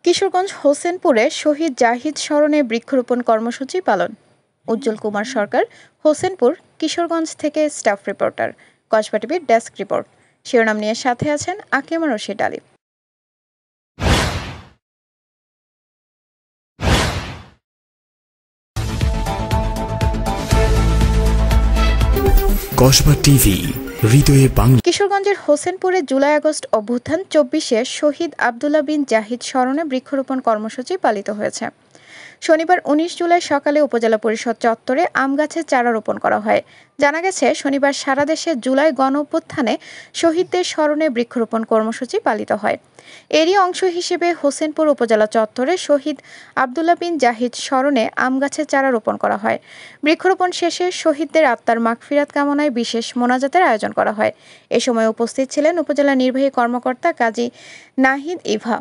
কিশোরগঞ্জ হোসেনপুরে শহীদ জাহিদ স্মরণে বৃক্ষরোপণ কর্মসূচি পালন। উজ্জ্বল কুমার সরকার, হোসেনপুর, কিশোরগঞ্জ থেকে স্টাফ রিপোর্টার। কসবা টিভির ডেস্ক রিপোর্ট। শিরোনাম নিয়ে সাথে আছেন আকিমা রশিদ আলী। কসবা টিভি, হৃদয়ে বাংলা। কিশোরগঞ্জের হোসেনপুরে জুলাই-আগস্ট অভ্যুত্থান ২৪-এ শহীদ আব্দুল্লাহ বিন জাহিদ স্মরণে বৃক্ষরোপণ কর্মসূচি পালিত হয়েছে। শনিবার ১৯ জুলাই সকালে উপজেলা পরিষদ চত্বরে আম গাছের চারা রোপণ করা হয়। জানা গেছে, শনিবার সারা দেশে জুলাই গণঅভ্যুত্থানে শহীদদের স্মরণে বৃক্ষরোপণ কর্মসূচি পালিত হয়। এরই অংশ হিসেবে হোসেনপুর উপজেলা চত্বরে শহীদ আব্দুল্লাহ বিন জাহিদ স্মরণে আম গাছের চারা রোপণ করা হয়। বৃক্ষরোপণ শেষে শহীদদের আত্মার মাগফিরাত কামনায় বিশেষ মোনাজাতের আয়োজন করা হয়। এ সময় উপস্থিত ছিলেন উপজেলা নির্বাহী কর্মকর্তা কাজী নাহিদ ইভা,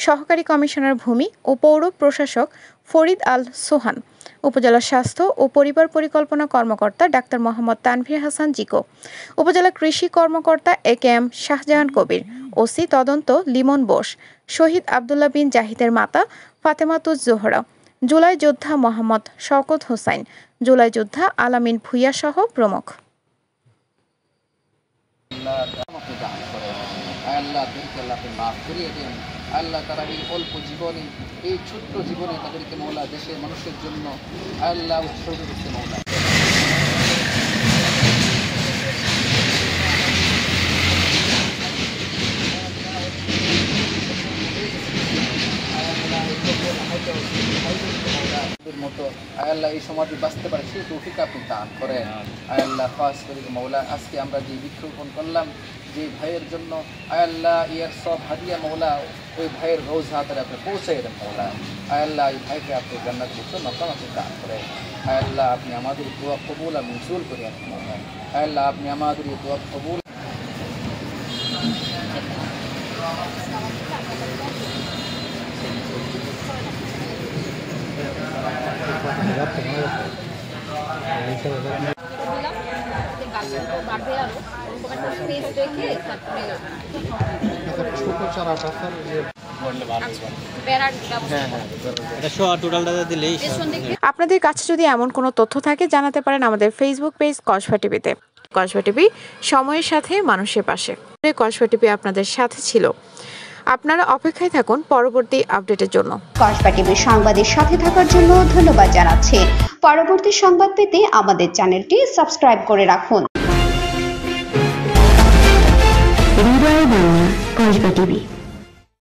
সহকারী কমিশনার ভূমি ও পৌর প্রশাসক ফরিদ আল সোহান, উপজেলা স্বাস্থ্য ও পরিবার পরিকল্পনা কর্মকর্তা ডাক্তার মোহাম্মদ তানভীর হাসান জিকো, উপজেলা কৃষি কর্মকর্তা একেএম শাহজাহান কবির, ওসি তদন্ত লিমন বোস, শহীদ আব্দুল্লাহ বিন জাহিদের মাতা ফাতেমাতুজ জোহরা, জুলাই যোদ্ধা মোহাম্মদ শওকত হোসাইন, জুলাই যোদ্ধা আলামিন ভুইয়া সহ প্রমুখ। আল্লাহ তারা এই অল্প জীবনে, এই ছোট্ট জীবনে তাদেরকে মৌলা দেশের মানুষের জন্য আল্লাহ উৎসর্গ করতে মৌলা। মতো আল্লাহ এই সমাজে বাঁচতে পারে সেই তৌফিক আপনি দান করেন। আল্লাহ খাস করে মৌলা আজকে আমরা যে বৃক্ষরোপণ করলাম যে ভাইয়ের জন্য, আল্লাহ ইয়ার সব হাদিয়া মৌলা ওই ভাইয়ের রোজ হাতের আপনি পৌঁছাই দেন মৌলা। আল্লাহ এই ভাইকে আপনি জান্নাতের উচ্চ মাকামাতে দান করেন। আল্লাহ আপনি আমাদের দোয়া কবুল আর মঞ্জুর করে আনেন মৌলা। আল্লাহ আপনি আমাদের এই দোয়া কবুল। আপনাদের কাছে যদি এমন কোনো তথ্য থাকে জানাতে পারেন আমাদের ফেসবুক পেজ কসবা টিভিতে। কসবা টিভি, সময়ের সাথে মানুষের পাশে। কসবা টিভি আপনাদের সাথে ছিল। আপনারা অপেক্ষায় থাকুন পরবর্তী আপডেটের জন্য। কসবা টিভির সংবাদের সাথে থাকার জন্য ধন্যবাদ জানাচ্ছি। পরবর্তী সংবাদ পেতে আমাদের চ্যানেলটি সাবস্ক্রাইব করে রাখুন। হৃদয়ে বাংলা, কসবা টিভি।